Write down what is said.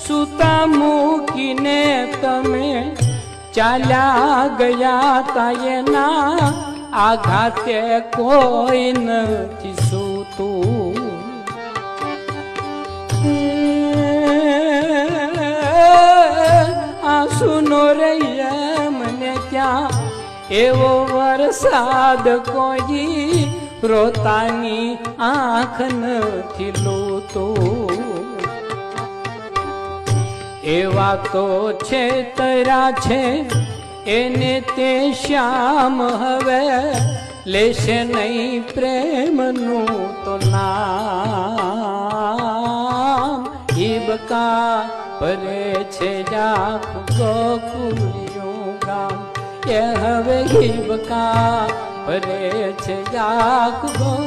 સુતા મૂકીને તમે ચાલ્યા ગયા તા એના આઘાતે કોઈ નથી સૂતું. આંસુનો રહીએ મને ક્યાં એવો વરસાદ કોઈ રોતાની આંખ નથી લૂતો. એવા તો છે તરા છે એને તે શ્યામ હવે લેશે નહીં પ્રેમનું તો નામ. હિબકા પરે છે આખું ગોકુળિયું ગામ એ હવે હિબકા પરે છે આખું